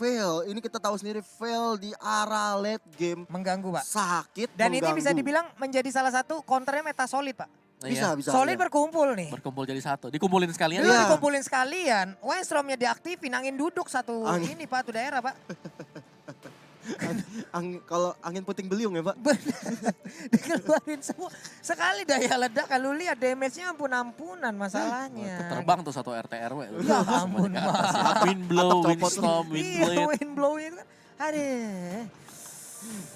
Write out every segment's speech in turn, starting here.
fail. Ini kita tahu sendiri fail di arah late game. Mengganggu Pak. Sakit, Dan mengganggu. ini bisa dibilang menjadi salah satu counternya meta solid Pak. Bisa, Iya, bisa. Solid iya. berkumpul nih. berkumpul jadi satu. Dikumpulin sekalian. Dulu Iya. dikumpulin sekalian, Wenstromnya diaktifin, angin duduk satu Angin. ini Pak, satu daerah Pak. Kalau angin puting beliung ya Pak. Bener, dikeluarin semua. Sekali daya ledak, kalau lihat damage-nya ampun-ampunan masalahnya. Terbang tuh satu RT/RW. Ya ampun, Mas. Wind blow, Atau wind copot. storm, wind Iya, blade. wind blow itu kan. Aduh.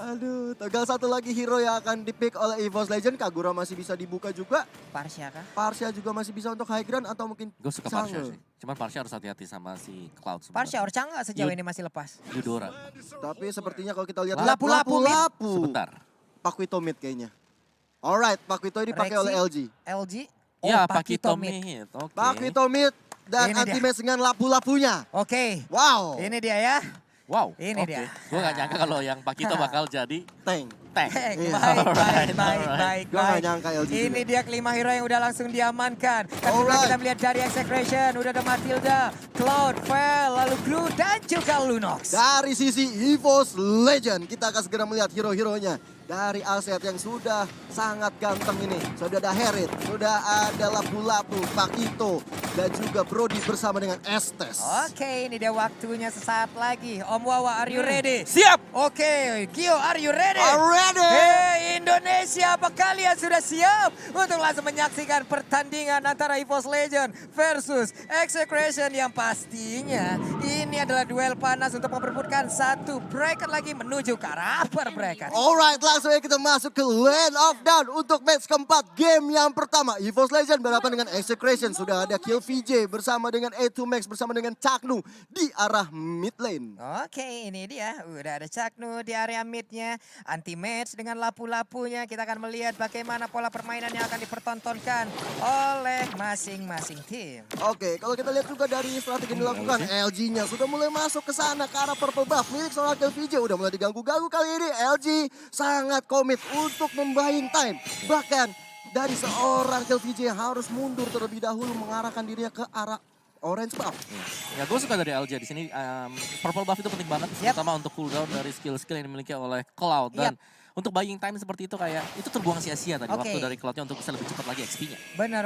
Aduh, tinggal satu lagi hero yang akan dipick oleh EVOS Legend. Kagura masih bisa dibuka juga. Parsha kah? Parsha juga masih bisa untuk high ground atau mungkin Gue suka Sange. Parsha sih. Cuman Parsha harus hati-hati sama si Cloud sebenarnya. Parsha Orca nggak sejauh ini masih lepas? Yudora. Tapi sepertinya kalau kita lihat Lapu-lapu mid. lapu-lapu. Sebentar. Paquito mid kayaknya. Alright, Paquito ini dipakai Rexy. oleh LG. LG? Ya, Pakito Pakito mid. Mid. Oke. Paquito mid dan Ini dia. anti-match dengan lapu-lapunya. Oke, Wow, ini dia ya. Wow. Ini oke. dia. Gue gak nyangka kalau yang Pakito bakal jadi tank. tank. Iya. Baik. Gue gak nyangka LG Ini juga. dia kelima hero yang udah langsung diamankan. Dan setelah Alright. kita melihat dari Execration, udah ada Matilda, Cloud, Fel, lalu Glue, dan juga Lunox. Dari sisi EVOS Legend, kita akan segera melihat hero-heronya. Dari aset yang sudah sangat ganteng ini. Sudah ada Herit, sudah ada Lapu-Lapu, Paquito, dan juga Brody bersama dengan Estes. Oke, ini dia waktunya sesaat lagi. Om Wawa, are you ready? Siap. Oke, Kyo, are you ready? Already! Hey Indonesia, apa kalian sudah siap untuk langsung menyaksikan pertandingan antara EVOS Legend versus Execration yang pastinya ini adalah duel panas untuk memperebutkan satu bracket lagi menuju ke arah upper bracket. Alright, langsung aja kita masuk ke Land of Dawn untuk match keempat game yang pertama. EVOS Legend berhadapan dengan Execration. Sudah ada Kill VJ bersama dengan A2 Max bersama dengan Chaknu di arah mid lane. Oke, ini dia. Udah ada Chaknu di area midnya. Anti-match dengan lapu-lapunya. Kita akan melihat bagaimana pola permainan yang akan dipertontonkan oleh masing-masing tim. Oke, kalau kita lihat juga dari strategi yang dilakukan, LG-nya sudah mulai masuk ke sana ke arah purple buff milik seorang Kill VJ. Udah mulai diganggu-ganggu kali ini. LG sangat komit untuk membuying time. Bahkan dari seorang Kill VJ yang harus mundur terlebih dahulu mengarahkan dirinya ke arah orange buff. Ya gue suka dari LJ di sini. Purple buff itu penting banget, Yap. terutama untuk cooldown dari skill-skill yang dimiliki oleh Cloud. Dan untuk buying time seperti itu kayak itu terbuang sia-sia tadi Oke. waktu dari Cloudnya untuk bisa lebih cepat lagi XP-nya. Benar.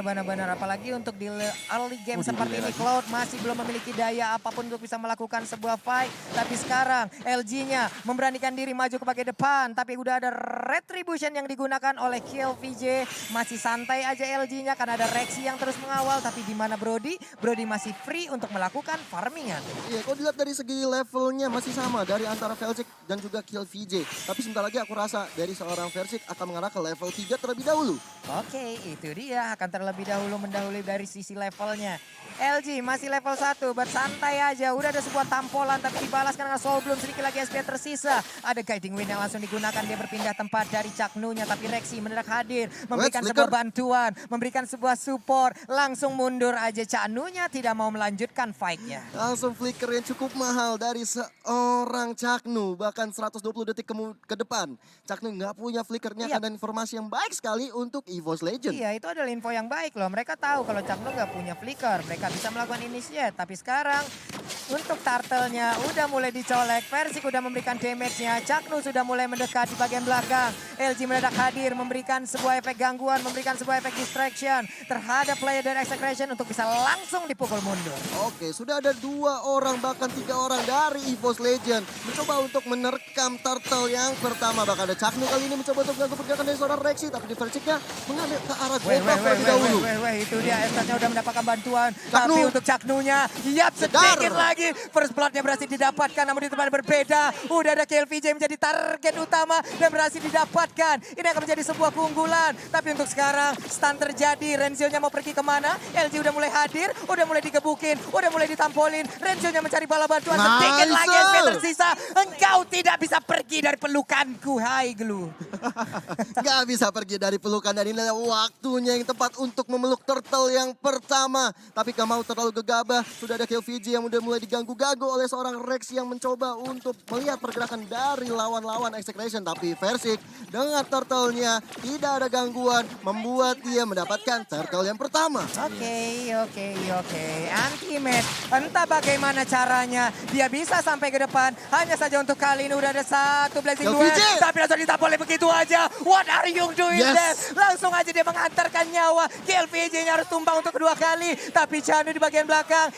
Apalagi untuk di early game Oh, di seperti delay ini lagi. Cloud masih belum memiliki daya apapun untuk bisa melakukan sebuah fight. Tapi sekarang LG-nya memberanikan diri maju ke bagian depan. Tapi udah ada retribution yang digunakan oleh Kill VJ. Masih santai aja LG-nya karena ada Rexy yang terus mengawal. Tapi di mana Brody? Brody masih free untuk melakukan farmingan. Iya, kalau dilihat dari segi levelnya masih sama dari antara Velcik dan juga Kill VJ. Tapi sebentar lagi aku rasa dari seorang Velcik akan mengarah ke level 3 terlebih dahulu. Oke, itu dia akan terlebih dahulu mendahului dari sisi levelnya. LG masih level 1, bersantai aja. Udah ada sebuah tampolan tapi dibalaskan dengan Soul Bloom. Sedikit lagi SP tersisa. Ada Guiding Wind yang langsung digunakan. Dia berpindah tempat dari Chaknunya. Tapi Rexy mendadak hadir. Memberikan Wait, sebuah flicker. bantuan. Memberikan sebuah support. Langsung mundur aja Chaknunya. Tidak mau melanjutkan fight-nya. Langsung flicker yang cukup mahal dari seorang Chaknu. Bahkan 120 detik ke depan. Chaknu nggak punya flickernya Iya. dan informasi yang baik sekali untuk EVOS Legend. Iya, itu adalah info yang baik loh. Mereka tahu kalau Chaknu nggak punya flicker. Mereka bisa melakukan initiate. Tapi sekarang untuk turtle-nya udah mulai dicolek. Persik udah memberikan damage-nya. Chaknu sudah mulai mendekat di bagian belakang. LG mendadak hadir memberikan sebuah efek gangguan. Memberikan sebuah efek distraction terhadap player dari Execration untuk bisa langsung dipukul mundur. Oke, sudah ada 2 orang bahkan 3 orang dari EVOS Legend mencoba untuk menerkam turtle yang pertama. Bahkan ada Chaknu kali ini mencoba untuk mengganggu pergerakan dari seorang Rexy, tapi di Velciknya mengambil ke arah gold buff terlebih dahulu. Itu dia Estasnya udah mendapatkan bantuan. Chaknu. Tapi untuk Chaknunya, yap sedikit Jedar. lagi. First blood-nya berhasil didapatkan namun di tempat berbeda. Udah ada Kill VJ menjadi target utama dan berhasil didapatkan. Ini akan menjadi sebuah keunggulan. Tapi untuk sekarang stun terjadi. Renzio-nya mau pergi kemana? LG udah mulai hadir, udah mulai digebukin, udah mulai ditampolin. Renzio-nya mencari bala bantuan. Sedikit Nice. lagi SP tersisa. Engkau tidak bisa pergi dari pelukanku. Hai Glue. Gak bisa pergi dari pelukan dan ini adalah waktunya yang tepat untuk memeluk turtle yang pertama. Tapi gak mau terlalu gegabah. Sudah ada Kill VJ yang udah mulai diganggu-ganggu oleh seorang Rex yang mencoba untuk melihat pergerakan dari lawan-lawan Execration. Tapi Versik dengan turtle-nya tidak ada gangguan membuat dia mendapatkan turtle yang pertama. Oke. Anti-match. Entah bagaimana caranya dia bisa sampai ke depan. Hanya saja untuk kali ini udah ada satu Blazing Duel. LVJ. Tapi langsung ditap oleh begitu aja. What are you doing Yes. there? Langsung aja dia mengantarkan nyawa. KLVJ-nya harus tumbang untuk kedua kali. Tapi Chanu di bagian belakang.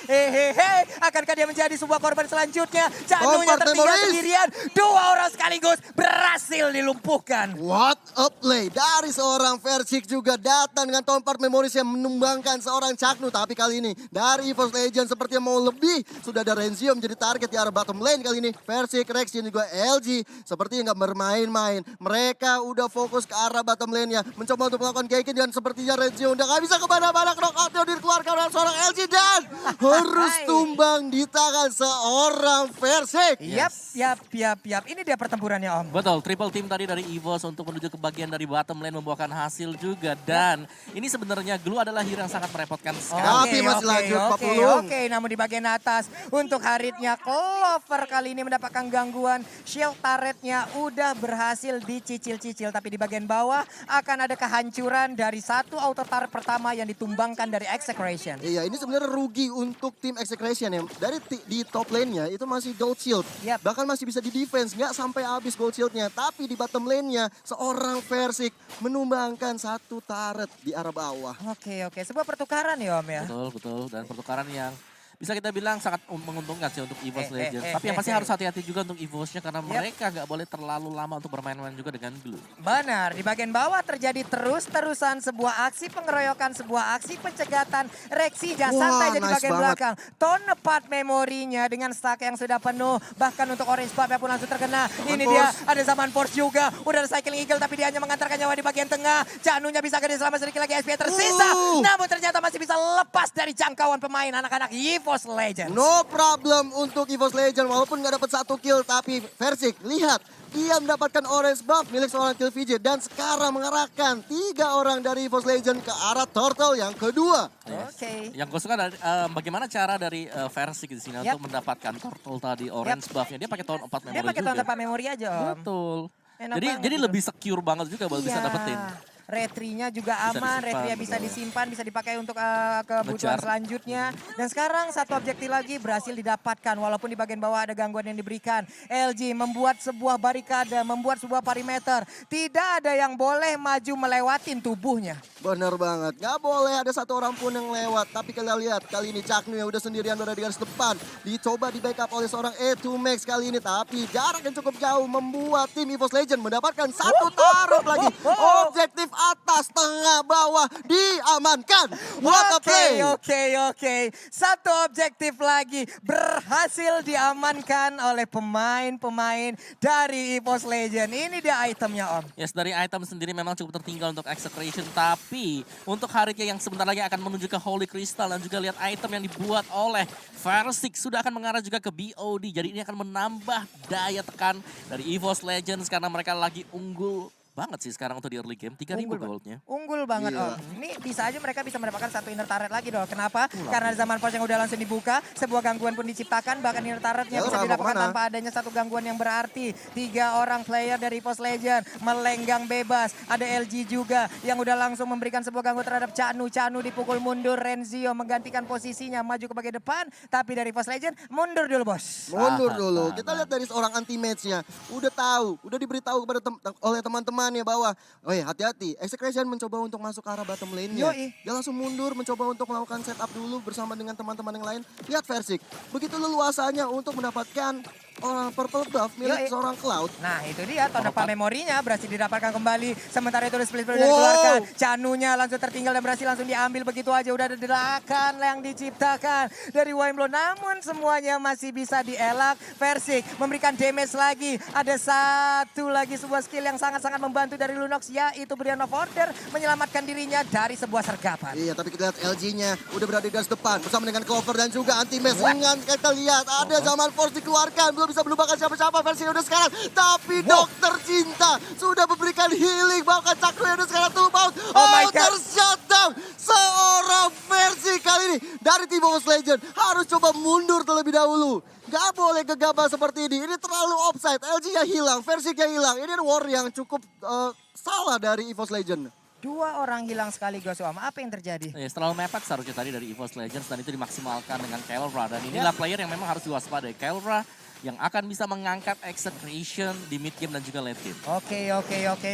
Akankah dia menjadi sebuah korban selanjutnya? Chanu-nya Comfort tertinggal Memories. sendirian. Dua orang sekaligus berhasil dilumpuhkan. What a play dari seorang Versik juga datang dengan Tompart Memories yang menumbangkan seorang Chaknu. Tapi kali ini dari EVOS Legends sepertinya mau lebih. Sudah ada Renzio menjadi target di arah bottom lane kali ini. Versik, Rex dan juga LG sepertinya nggak bermain-main. Mereka udah fokus ke arah bottom lane-nya. Mencoba untuk melakukan ganking dan sepertinya Renzio udah nggak bisa kemana-mana. Knockout-nya dikeluarkan oleh seorang LG dan harus tumbang di tangan seorang Versik. Yap. Ini dia pertempurannya, Om. Betul, triple team tadi dari EVOS untuk menuju ke bagian dari bottom lane membuahkan hasil juga. Dan ini sebenarnya Glue adalah hero yang sangat merepotkan sekali. Tapi masih lanjut, Pak Pulung. Oke, namun di bagian atas untuk Haritnya Clover kali ini mendapatkan gangguan. Shield turretnya udah berhasil dicicil-cicil. Tapi di bagian bawah akan ada kehancuran dari satu auto turret pertama yang ditumbangkan dari Execration. Iya, ini sebenarnya rugi untuk tim Execration ya. Dari di top lane-nya itu masih gold shield. Yap. Bahkan masih bisa di defense, nggak sampai habis gold shield-nya. Tapi di bottom lane-nya seorang Versik menumbangkan satu turret di arah bawah. Oke. Sebuah pertukaran ya, Om ya. Betul. Dan pertukaran yang bisa kita bilang sangat menguntungkan sih untuk EVOS Legends. Tapi yang pasti eh. harus hati-hati juga untuk EVOS-nya karena mereka nggak boleh terlalu lama untuk bermain-main juga dengan Glue. Benar, di bagian bawah terjadi terus-terusan sebuah aksi pengeroyokan, sebuah aksi pencegatan. Rexy jangan Wah, santai aja di nice bagian banget. belakang. Tonepart memorinya dengan stack yang sudah penuh. Bahkan untuk Orange Buff pun langsung terkena. Zaman Ini Force. dia, ada Zaman Force juga. Udah ada Cycling Eagle tapi dia hanya mengantarkan nyawa di bagian tengah. Canunya bisa gede selama sedikit lagi SP tersisa. Namun ternyata masih bisa lepas dari jangkauan pemain anak-anak EVOS Legends. No problem untuk EVOS Legend walaupun nggak dapat satu kill, tapi Versik lihat dia mendapatkan orange buff milik seorang KillVJ dan sekarang mengarahkan 3 orang dari EVOS Legend ke arah turtle yang kedua. Oke. Yang gue suka dari bagaimana cara dari Versik di sini untuk mendapatkan turtle tadi orange buff-nya. Dia pakai tahun 4 Dia memori pakai juga. Tonepart memori aja, Om. Betul. Enak Jadi banget gitu. lebih secure banget juga buat bisa dapetin. Retrinya juga Bisa aman, disimpan, retrinya bisa betul. disimpan, bisa dipakai untuk kebutuhan Ngejar. selanjutnya. Dan sekarang satu objektif lagi berhasil didapatkan walaupun di bagian bawah ada gangguan yang diberikan. LG membuat sebuah barikade, membuat sebuah perimeter. Tidak ada yang boleh maju melewatin tubuhnya. Benar banget, nggak boleh ada satu orang pun yang lewat. Tapi kalian lihat kali ini Chaknu yang udah sendirian berada di garis depan. Dicoba di backup oleh seorang E2 Max kali ini. Tapi jarak yang cukup jauh membuat tim EVOS Legend mendapatkan satu target lagi. Objektif atas, tengah, bawah diamankan. What a play! Oke. Satu objektif lagi berhasil diamankan oleh pemain-pemain dari EVOS Legend. Ini dia itemnya, Om. Yes, dari item sendiri memang cukup tertinggal untuk Execration. Tapi untuk Haritnya yang sebentar lagi akan menuju ke Holy Crystal. Dan juga lihat item yang dibuat oleh Versik sudah akan mengarah juga ke BOD. Jadi ini akan menambah daya tekan dari EVOS Legends karena mereka lagi unggul banget sih sekarang untuk di early game. 3.000 goldnya. Unggul banget, Iya. Om. Ini bisa aja mereka bisa mendapatkan satu inner turret lagi dong. Kenapa? Karena ada Zaman Force yang udah langsung dibuka. Sebuah gangguan pun diciptakan. Bahkan inner turretnya Ya, bisa mau didapatkan kemana? tanpa adanya satu gangguan yang berarti. 3 orang player dari EVOS Legend melenggang bebas. Ada LG juga yang udah langsung memberikan sebuah gangguan terhadap Chanu. Chanu dipukul mundur. Renzio menggantikan posisinya. Maju ke bagian depan. Tapi dari EVOS Legend mundur dulu, bos. Mundur Tahan, dulu. tahan, Kita lihat dari seorang anti-match-nya. Udah tahu, udah diberitahu kepada oleh teman-temannya bahwa hati-hati, Execration mencoba untuk masuk ke arah bottom lane-nya. Yoi. Dia langsung mundur, mencoba untuk melakukan setup dulu bersama dengan teman-teman yang lain. Lihat Versik, begitu leluasanya untuk mendapatkan purple buff milik Yoi. seorang Cloud. Nah itu dia Tonepart memorinya berhasil didapatkan kembali. Sementara itu udah split-split Wow. dikeluarkan. Canunya langsung tertinggal dan berhasil langsung diambil begitu aja. Udah ada gerakan yang diciptakan dari Wimbledon. Namun semuanya masih bisa dielak. Versik memberikan damage lagi. Ada satu lagi sebuah skill yang sangat-sangat membantu dari Lunox. Yaitu Brian of Order menyelamatkan dirinya dari sebuah sergapan. Iya, tapi kita lihat LG-nya udah berada di garis depan bersama dengan Clover dan juga anti-match. Dengan kita lihat ada Zaman Force dikeluarkan, belum bisa melupakan siapa-siapa versi udah sekarang. Tapi Dokter Cinta sudah memberikan healing, bahkan Chakru yang udah sekarang tuh out. Oh my God. Shutdown. seorang versi kali ini dari tim EVOS Legend harus coba mundur terlebih dahulu. Gak boleh gegabah seperti ini terlalu offside, LG-nya hilang, versi-nya hilang. Ini war yang cukup salah dari EVOS Legend. Dua orang hilang sekaligus, Om. Apa yang terjadi? Ya, terlalu mepet seharusnya tadi dari EVOS Legends dan itu dimaksimalkan dengan Kelra. Dan inilah player yang memang harus diwaspadai. Kelra yang akan bisa mengangkat Execration di mid game dan juga late game. Oke.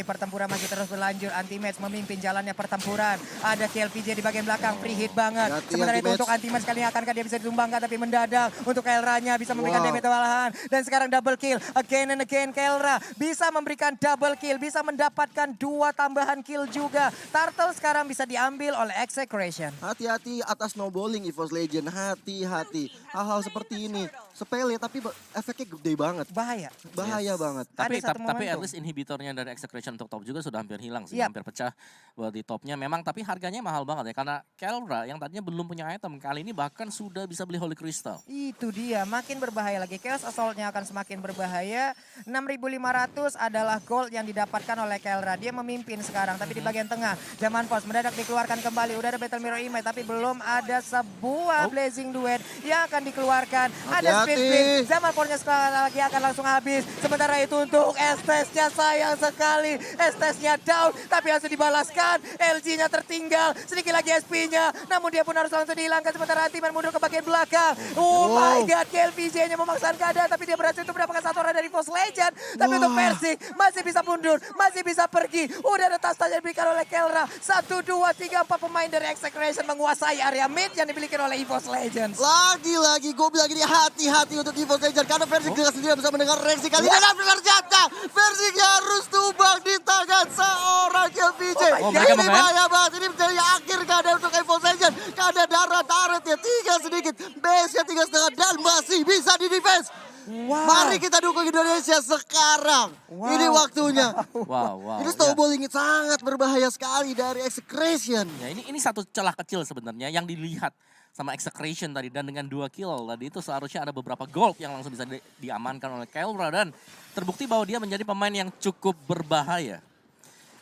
Pertempuran masih terus berlanjut. Anti-match memimpin jalannya pertempuran. Ada KLPJ di bagian belakang, free hit banget. Hati, Sementara itu anti-match. untuk anti-match kali ini akankah dia bisa ditumbangkan tapi mendadak. Untuk Kelranya bisa memberikan Wow. damage malahan. Dan sekarang double kill. Again and again Kelra bisa memberikan double kill. Bisa mendapatkan 2 tambahan kill juga. Turtle sekarang bisa diambil oleh Execration. Hati-hati atas snowballing EVOS Legend, hati-hati. Hal-hal seperti ini sepele tapi efeknya gede banget. Bahaya. Banget. Tapi Ada satu tapi at momentum. least inhibitornya dari Execration untuk top juga sudah hampir hilang sih, Yap. hampir pecah buat di topnya. Memang tapi harganya mahal banget ya karena Kelra yang tadinya belum punya item kali ini bahkan sudah bisa beli Holy Crystal. Itu dia, makin berbahaya lagi. Chaos Assault-nya akan semakin berbahaya. 6.500 adalah gold yang didapatkan oleh Kelra. Dia memimpin sekarang, tapi di bagian tengah. Zaman Force mendadak dikeluarkan kembali. Udah ada Battle Mirror Image, tapi belum ada sebuah Blazing Duet yang akan dikeluarkan. Ada Hati-hati. Spin. Zaman Force-nya sekali lagi akan langsung habis. Sementara itu untuk Estes-nya sayang sekali. Estes-nya down, tapi langsung dibalaskan. LG-nya tertinggal. Sedikit lagi SP-nya, namun dia pun harus langsung dihilangkan. Sementara Antiman mundur ke bagian belakang. Oh my god, KLPJ-nya memaksakan keadaan, tapi dia berhasil untuk mendapatkan satu orang dari EVOS Legend. Tapi untuk Persik masih bisa mundur, masih bisa pergi. Udah ada tas yang diberikan oleh Kelra. 1, 2, 3, 4 pemain dari Execration menguasai area mid yang dimiliki oleh EVOS Legends. Lagi-lagi gue bilang ini hati-hati untuk EVOS Legend karena versi dengan sendiri bisa mendengar reaksi kali ini dan ternyata versi harus tumbang di tangan seorang KLPJ. Oh my God. Ini bahaya banget, ini menjadi akhir keadaan untuk EVOS Legend. Keadaan darah turretnya tinggal sedikit, base-nya tinggal setengah dan masih bisa di defense. Wow. Mari kita dukung Indonesia sekarang. Wow. Ini waktunya. Wow. Ini Ya. snowballing sangat berbahaya sekali dari Execration. Ya, ini satu celah kecil sebenarnya yang dilihat sama Execration tadi dan dengan 2 kill tadi itu seharusnya ada beberapa gold yang langsung bisa diamankan oleh Kelra dan terbukti bahwa dia menjadi pemain yang cukup berbahaya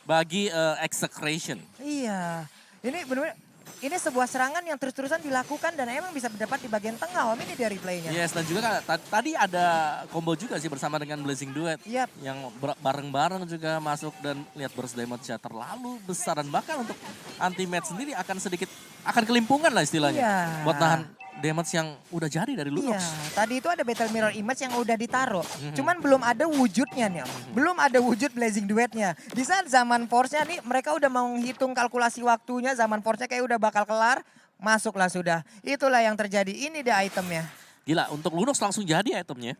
bagi Execration. Iya, ini benar-benar ini sebuah serangan yang terus-terusan dilakukan dan emang bisa dapat di bagian tengah. Om, ini dia replaynya. Yes, dan juga tadi ada combo juga sih bersama dengan Blazing Duet. Yap. Yang bareng-bareng juga masuk dan lihat burst damage-nya terlalu besar. Dan bahkan untuk anti-match sendiri akan kelimpungan lah istilahnya. Iya. Buat nahan damage yang udah jadi dari Lunox. Iya, tadi itu ada Battle Mirror Image yang udah ditaruh. Cuman belum ada wujudnya nih, Om. Belum ada wujud Blazing Duetnya. Di saat zaman Force-nya nih mereka udah menghitung kalkulasi waktunya, zaman Force-nya kayak udah bakal kelar, masuklah sudah. Itulah yang terjadi, ini dia itemnya. Gila, untuk Lunox langsung jadi itemnya.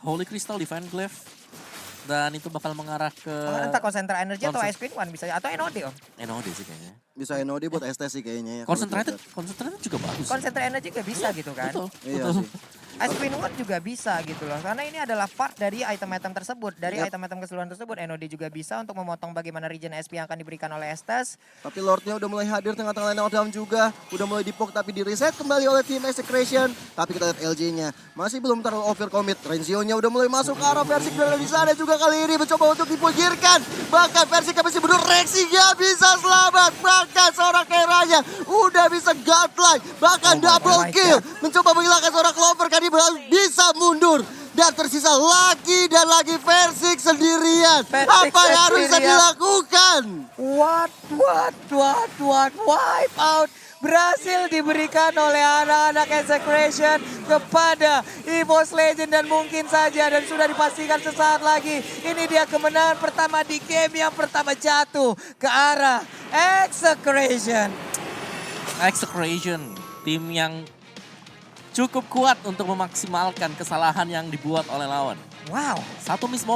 Holy Crystal, Divine Glaive. Dan itu bakal mengarah ke Entah Concentrate Energy atau Concent- Ice Queen One bisa, atau NOD Om. NOD sih kayaknya. Bisa NOD buat ST sih kayaknya ya. kalau Concentrated dilihat. juga bagus. Concentrate Energy juga bisa gitu kan. Betul. Iya sih. Ice Queen One juga bisa gitu loh. Karena ini adalah part dari item-item tersebut. Dari Yap. item-item keseluruhan tersebut, NOD juga bisa untuk memotong bagaimana region SP yang akan diberikan oleh Estes. Tapi Lordnya udah mulai hadir tengah-tengah line down juga. Udah mulai dipok tapi di reset kembali oleh tim Execration. Tapi kita lihat LG-nya masih belum terlalu overcommit. Renzio-nya udah mulai masuk ke arah versi dan di sana juga kali ini mencoba untuk dipinggirkan. Bahkan versi masih benar reaksinya bisa selamat. Bahkan seorang Keranya udah bisa godlike. Bahkan double my kill. God. Mencoba menghilangkan seorang Clover kan bisa mundur. Dan tersisa lagi dan lagi Versik sendirian. Versik Apa yang harus bisa sendirian. dilakukan? What, wipe out. Berhasil diberikan oleh anak-anak Execration kepada EVOS Legend dan mungkin saja dan sudah dipastikan sesaat lagi. Ini dia kemenangan pertama di game yang pertama jatuh ke arah Execration. Execration, tim yang cukup kuat untuk memaksimalkan kesalahan yang dibuat oleh lawan. Wow. Satu miss